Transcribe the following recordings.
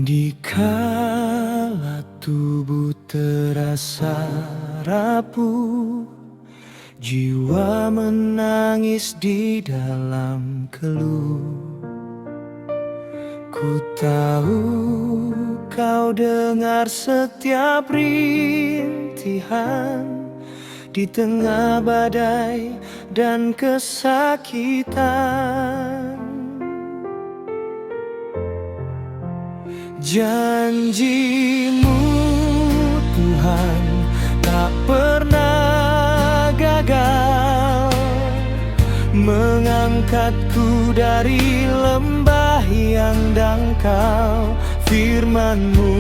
Dikala tubuh terasa rapuh, jiwa menangis di dalam keluh. Ku tahu kau dengar setiap rintihan di tengah badai dan kesakitan. Janjimu Tuhan tak pernah gagal, mengangkatku dari lembah yang dangkal. Firman-Mu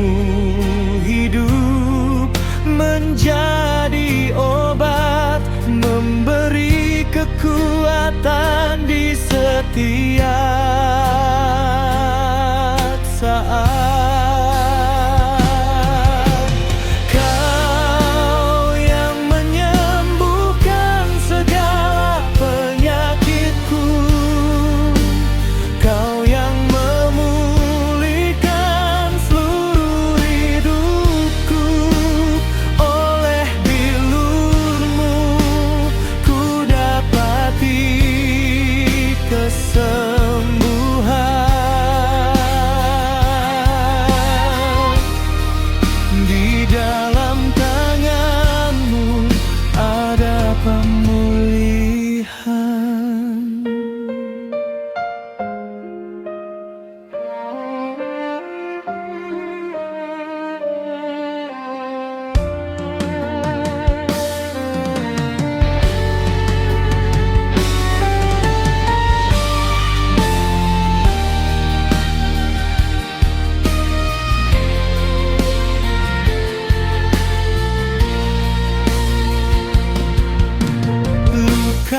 hidup menjadi obat, memberi kekuatan di setiap saat.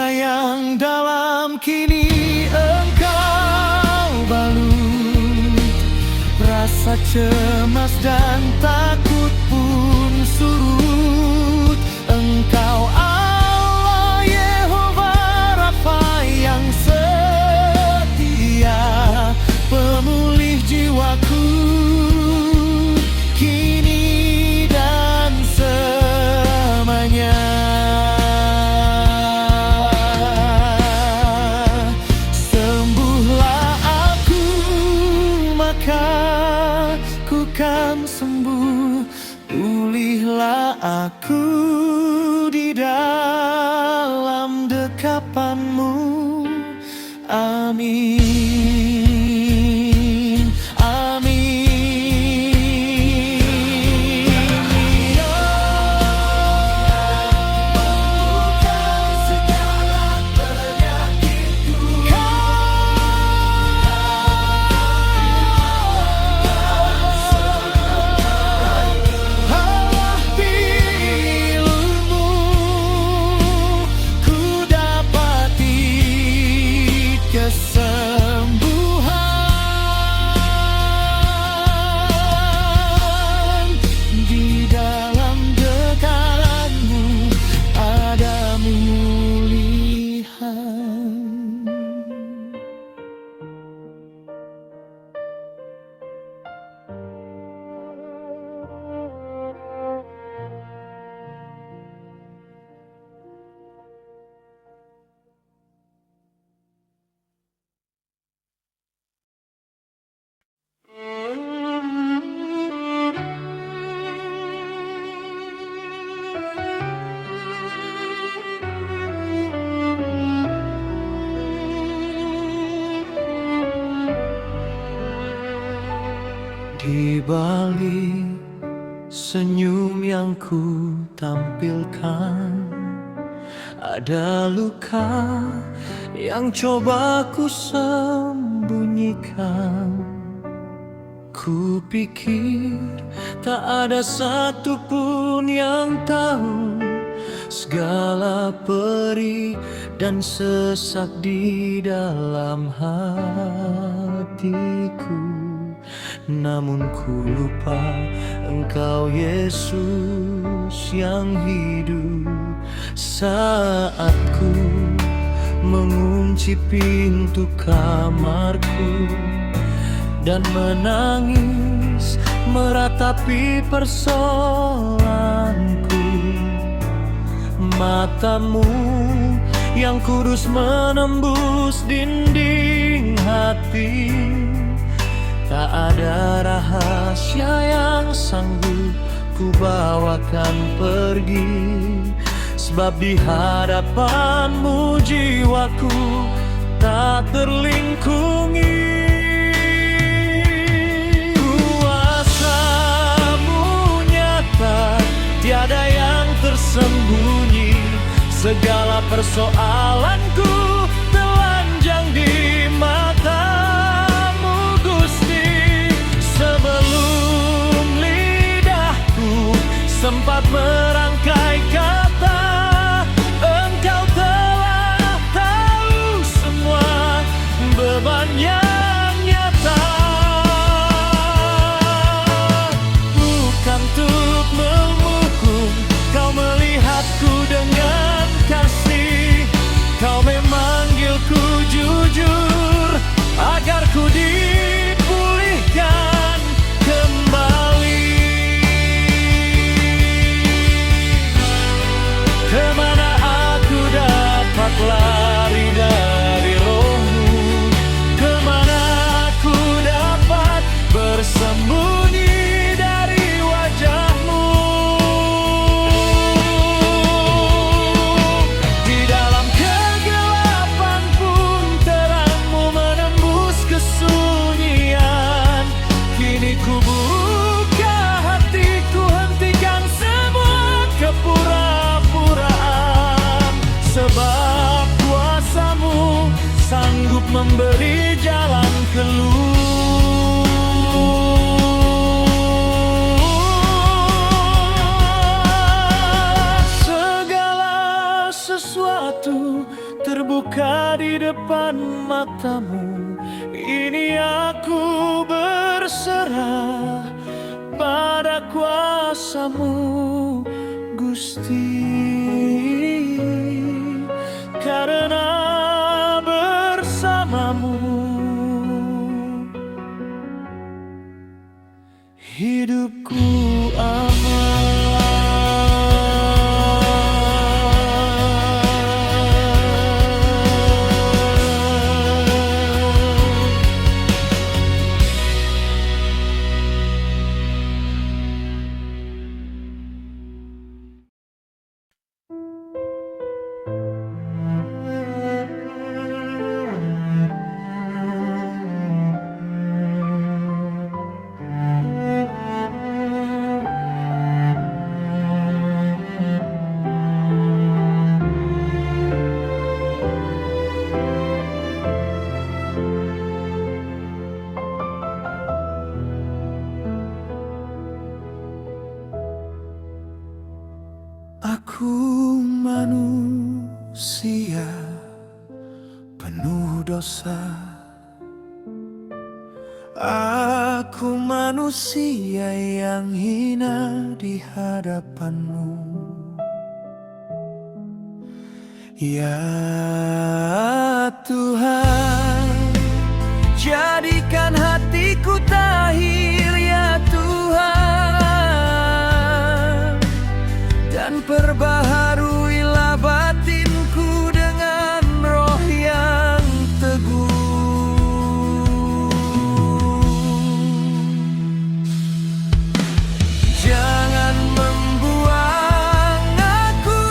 Yang dalam kini Engkau balut, rasa cemas dan takut pun surut. Engkau Allah Yehova Rafa yang setia, pemulih jiwaku kini dan selamanya. Ku kan sembuh, pulihlah aku di dalam dekapan-Mu. Amin, amin. Bukan segala penyakitku, kesembuhan di dalam dekatmu ada pemulihan. Di balik senyum yang ku tampilkan, ada luka yang coba ku sembunyikan. Ku pikir tak ada satupun yang tahu segala perih dan sesak di dalam hatiku. Namun ku lupa Engkau Yesus yang hidup saat ku mengunci pintu kamarku dan menangis meratapi persoalanku. Matamu yang kudus menembus dinding hati. Tak ada rahasia yang sanggup ku bawakan pergi, sebab di hadapanmu jiwaku tak terlingkungi. Kuasamu nyata, tiada yang tersembunyi. Segala persoalanku telanjang di matamu, Gusti. Sebelum lidahku sempat merangkai kata, Engkau telah tahu semua beban yang nyata. Bukan untuk menghukum, Kau melihatku dengan kasih. Kau memanggilku jujur agar ku dipulihkan kembali. Kemana aku dapat lari dari Roh-Mu? Kemana aku dapat bersembunyi dari wajah-Mu? Di dalam kegelapan pun terang-Mu menembus kesunyian. Kini ku buka hatiku, hentikan semua kepura-puraan, sebab kuasa-Mu sanggup memberi jalan keluar. Segala sesuatu terbuka di depan mata-Mu. Ini aku berserah pada kuasa-Mu, Gusti. Karena bersama-Mu hidupku aman. Aku manusia penuh dosa. Aku manusia yang hina di hadapan-Mu. Ya Tuhan, jadikan hatiku tahir ya Tuhan, dan perbaharuilah batinku dengan roh yang teguh. Jangan membuang aku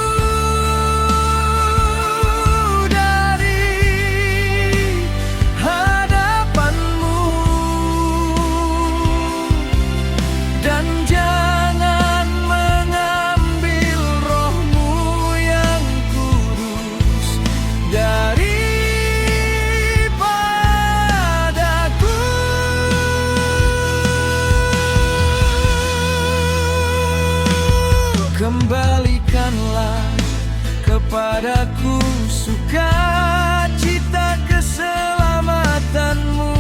dari hadapan-Mu, dan jangan mengambil Roh-Mu yang kudus daripadaku. Kembalikanlah kepadaku sukacita keselamatan-Mu,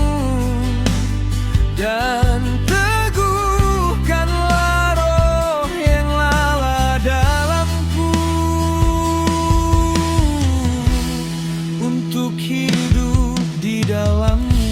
dan teguhkanlah roh yang lala dalamku, untuk hidup di dalam-Mu.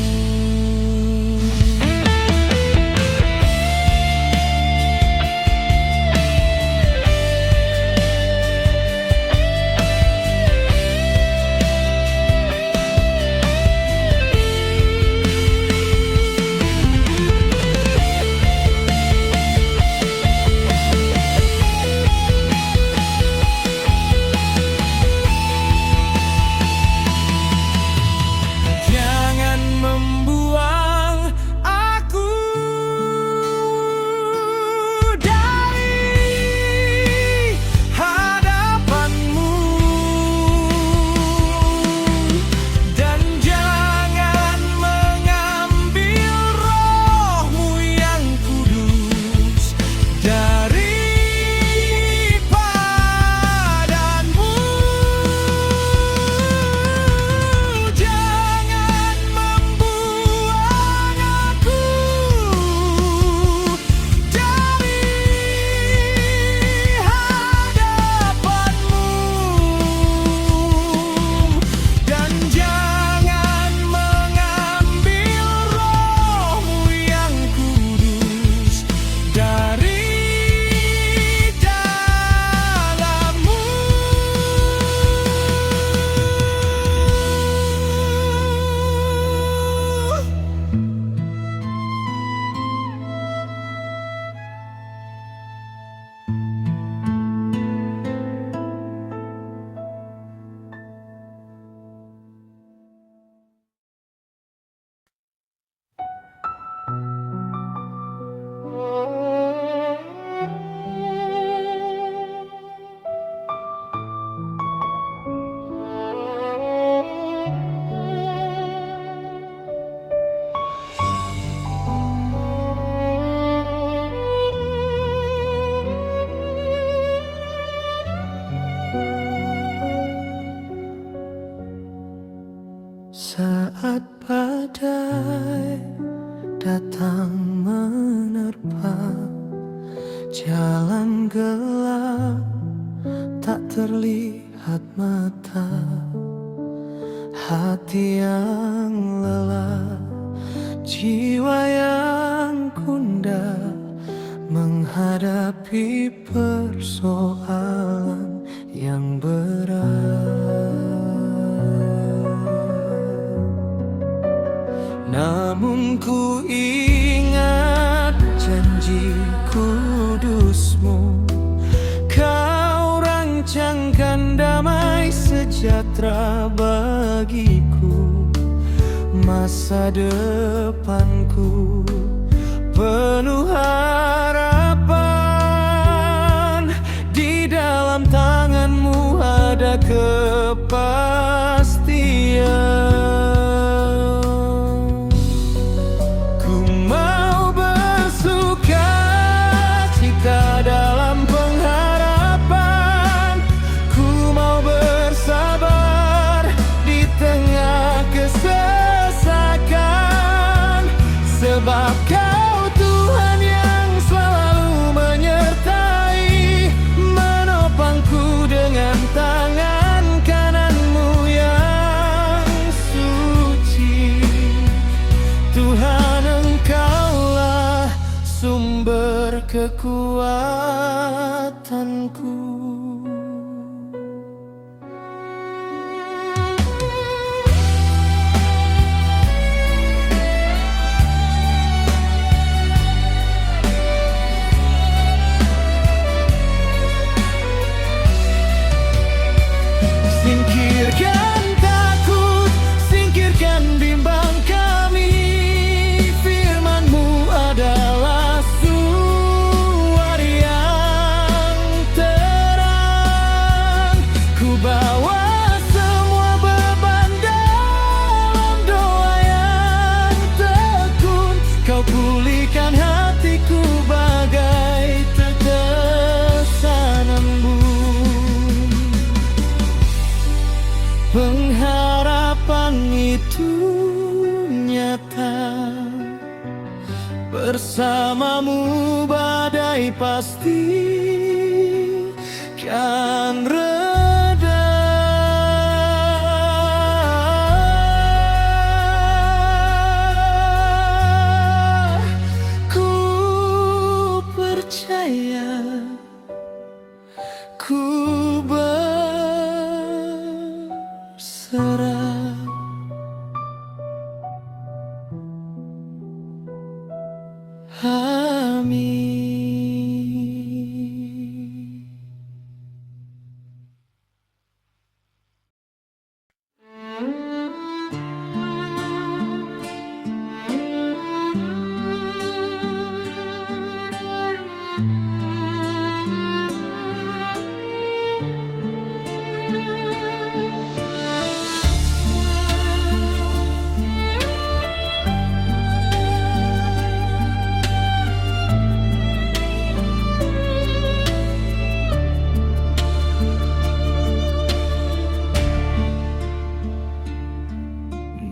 apa, jalan gelap tak terlihat mata, hati yang lelah, jiwa yang gundah menghadapi persoalan yang berat. Namun ku ingat janji kudusmu, kau rancangkan damai sejahtera bagiku. Masa depanku penuh harapan, di dalam tanganmu ada kepastian. Ku mau bersuka cita dalam pengharapan, ku mau bersabar di tengah kesesakan, sebab Kau Tuhan yang selalu menyertai, menopangku dengan tangan kananmu yang suci. Tuhan, Engkaulah sumber kekuatanku. Singkirkan takut, singkirkan bimbang kami, firman-Mu adalah suara yang terang. Ku bawa semua beban dalam doa yang tekun, Kau pulihkan hatiku bagai tetesan embun. Pengharapan itu nyata, bersamamu badai pasti kan reda. Ku percaya, ku berserah. Amin.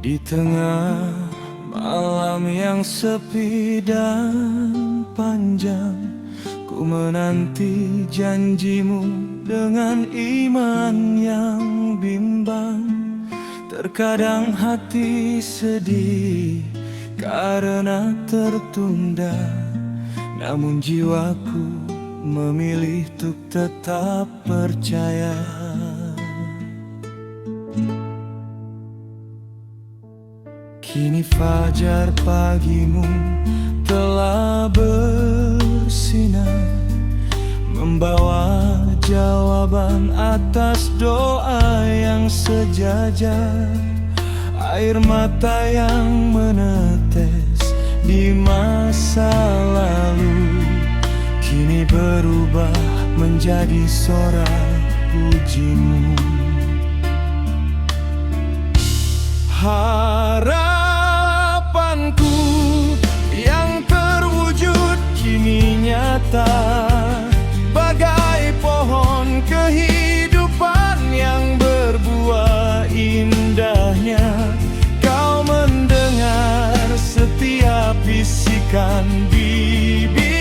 Di tengah malam yang sepi dan panjang, ku menanti janjimu dengan iman yang bimbang. Terkadang hati sedih karena tertunda, namun jiwaku memilih untuk tetap percaya. Kini fajar pagimu telah bersinar, membawa jawaban atas doa yang sejajar. Air mata yang menetes di masa lalu kini berubah menjadi sorak pujimu. Harapanku yang terwujud kini nyata, bagai pohon kehidupan yang berbuah indahnya. Kau mendengar setiap bisikan bibir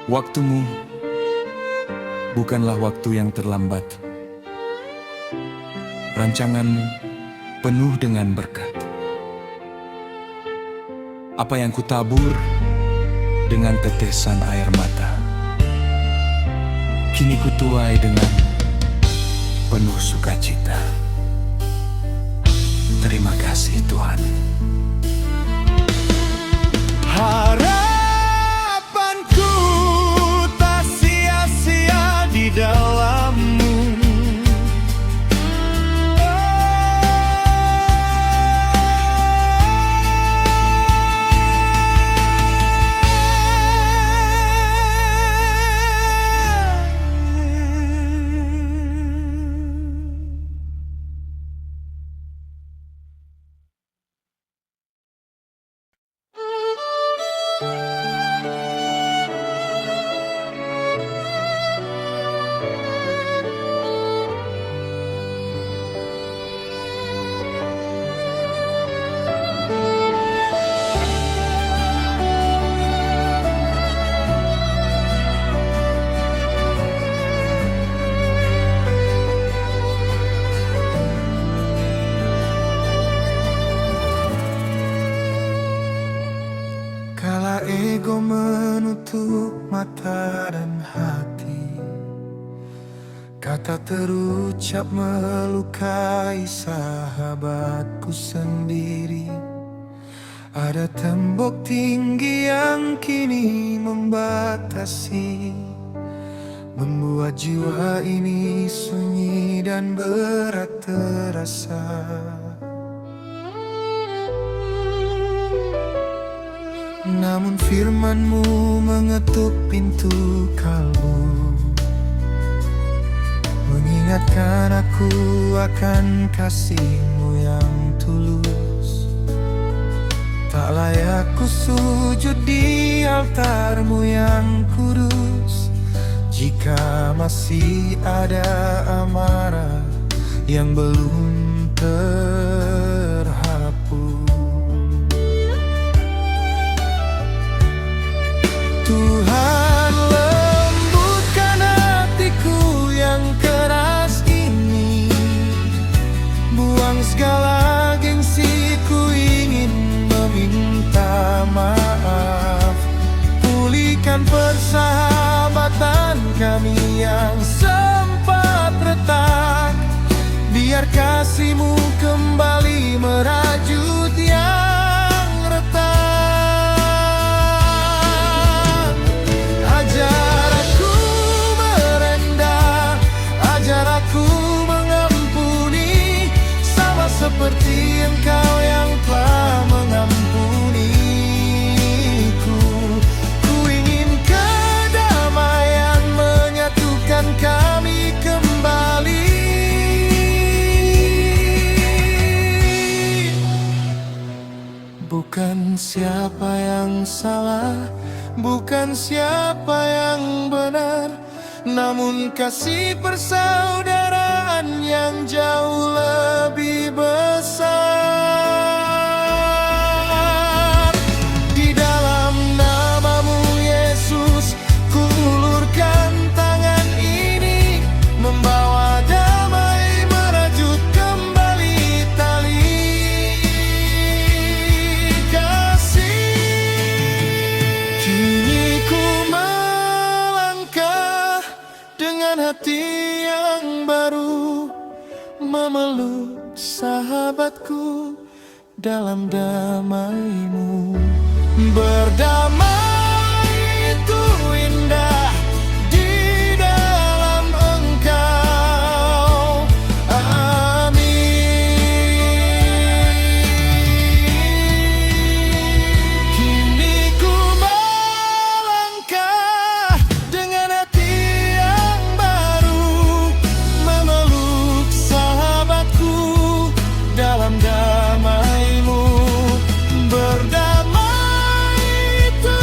Waktumu bukanlah waktu yang terlambat. Rancanganmu penuh dengan berkat. Apa yang kutabur dengan tetesan air mata, kini kutuai dengan penuh sukacita. Terima kasih Tuhan. Harapanku tak sia-sia di dalammu. Kala ego menutup mata dan hati, kata terucap melukai sahabatku sendiri. Ada tembok tinggi yang kini membatasi, membuat jiwa ini sunyi dan berat terasa. Namun firman-Mu mengetuk pintu kalbu, mengingatkan aku akan kasih-Mu yang tulus. Tak layak ku sujud di altar-Mu yang kudus, jika masih ada amarah yang belum terhapus. Tuhan, lembutkan hatiku yang keras ini. Buang segala gengsiku, ingin meminta maaf. Pulihkan persahabatan kami yang sempat retak. Biar kasih-Mu kembali merajut yang retak. Ajar aku merendah, ajar aku mengampuni, sama seperti Engkau yang telah mengampuniku. Ku ingin kedamaian menyatukan kami kembali. Bukan siapa yang salah, bukan siapa yang benar, namun kasih persaudaraan yang jauh lebih besar. Di dalam nama-Mu Yesus, ku ulurkan tangan ini, membawa damai, merajut kembali tali kasih. Kini ku melangkah dengan hati yang baru, memeluk sahabatku dalam damai-Mu. Berdamai itu indah di dalam Engkau. Amin. Kini ku melangkah dengan hati yang baru, memeluk sahabatku dalam damai-Mu. Berdamai itu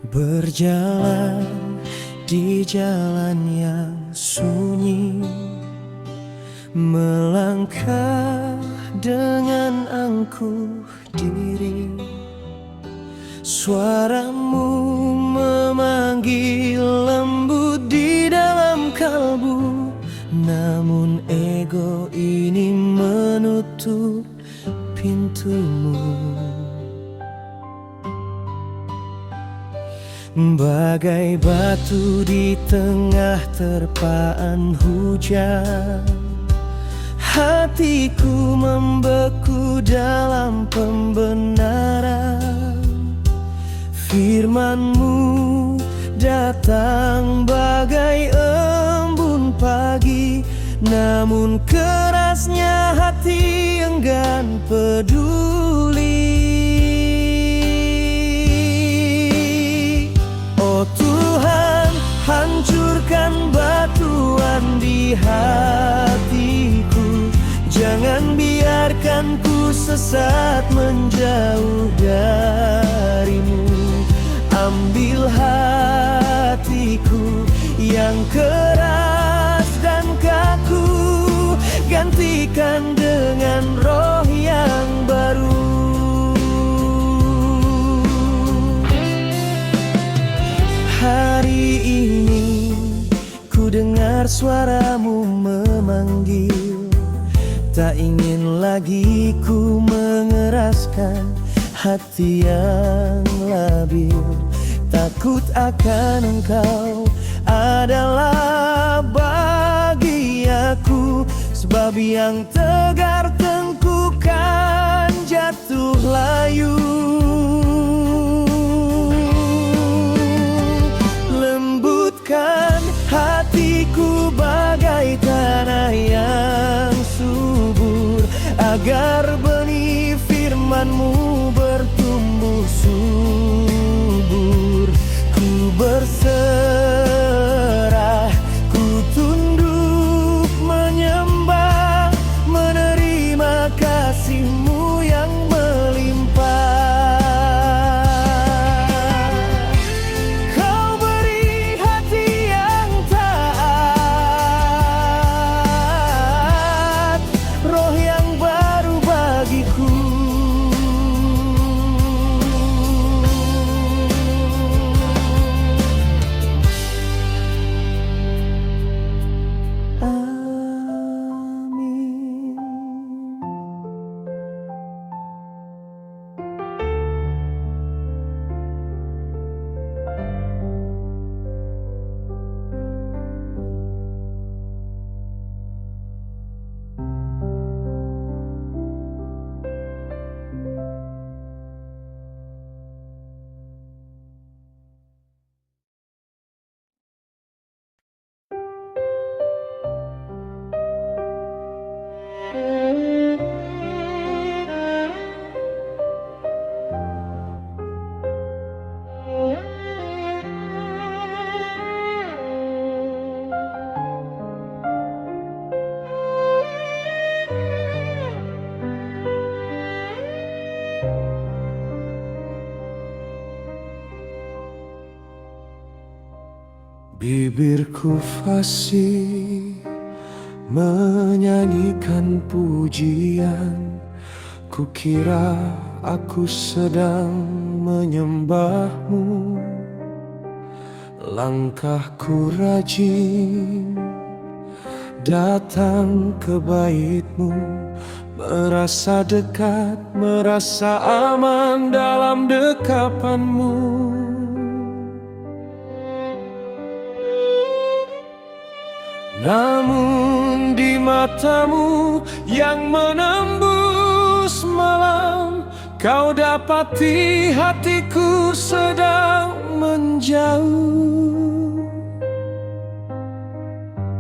Berjalan di jalan yang sunyi, melangkah dengan angkuh diri. Suaramu memanggil lembut di dalam kalbu, namun ego ini menutup pintumu. Bagai batu di tengah terpaan hujan, hatiku membeku dalam pembenaran. Firman-Mu datang bagai embun pagi, namun kerasnya hati enggan peduli. Oh Tuhan, hancurkan batuan di hatiku. Jangan biarkan ku sesat menjauh dari-Mu. Ambil hatiku yang keras dan kaku, gantikan dengan roh yang baru. Hari ini ku dengar suara-Mu memanggil, tak ingin lagi ku mengeraskan hati yang labil. Takut akan Engkau adalah bahagiaku, sebab yang tegar tengkuk kan jatuh layu. Lembutkan hatiku bagai tanah yang subur, agar benih firman-Mu bertumbuh subur. Ku berserah, ku tunduk menyembah, menerima kasih-Mu yang melimpah. Kau beri hati yang taat, roh yang baru bagiku. Bibirku fasih menyanyikan pujian, kukira aku sedang menyembah-Mu. Langkahku rajin datang ke bait-Mu, merasa dekat, merasa aman dalam dekapan-Mu. Namun di mata-Mu yang menembus malam, Kau dapati hatiku sedang menjauh,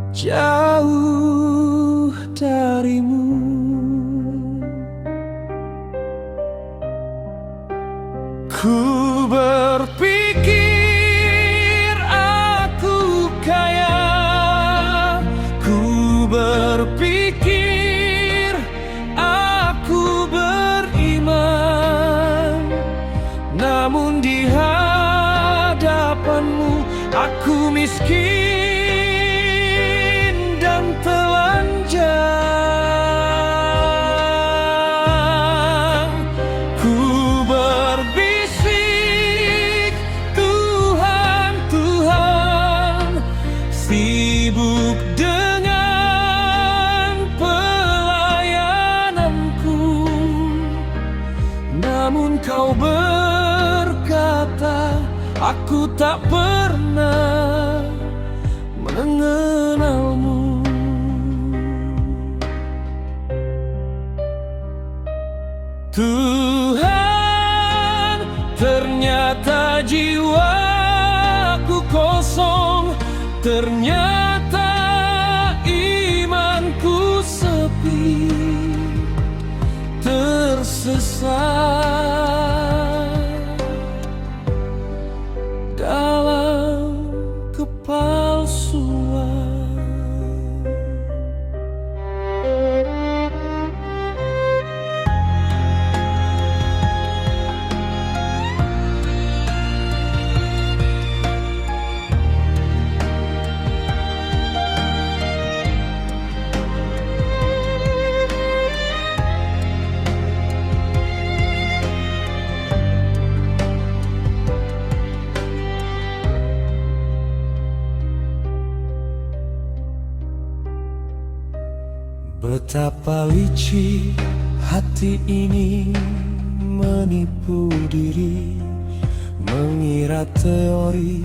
jauh dari-Mu. Ku berpikir aku kaya, berpikir aku beriman, namun di hati Aku miskin dan telanjang. Ku berbisik, Tuhan, Tuhan, sibuk dengan pelayananku. Namun kau berkata, aku tak pernah mengenalmu. Tuhan, ternyata jiwaku kosong, ternyata imanku sepi, tersesat dalam kepalsuan. Betapa licik hati ini menipu diri, mengira teori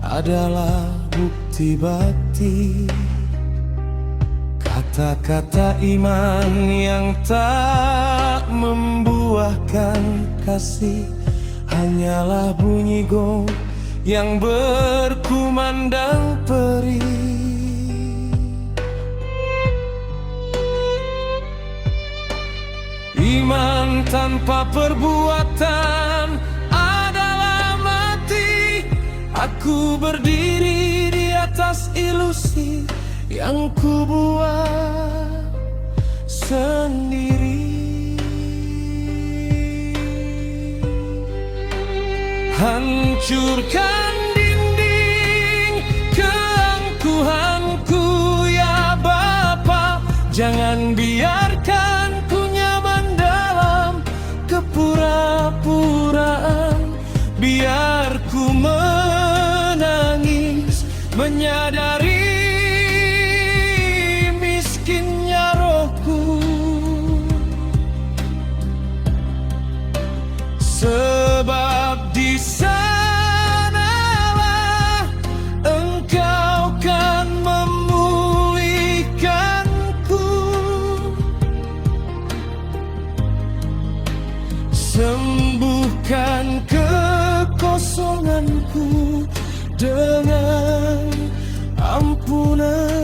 adalah bukti bakti. Kata-kata iman yang tak membuahkan kasih hanyalah bunyi gong yang berkumandang perih. Iman tanpa perbuatan adalah mati. Aku berdiri di atas ilusi yang ku buat sendiri. Hancurkan dinding keangkuhanku ya Bapa, jangan biarkan kepura-puraan. Biar ku menangis, menyadari miskinnya rohku. Sebab di sanalah Engkau kan memulihkanku. Sembuhkan kekosonganku dengan ampunan.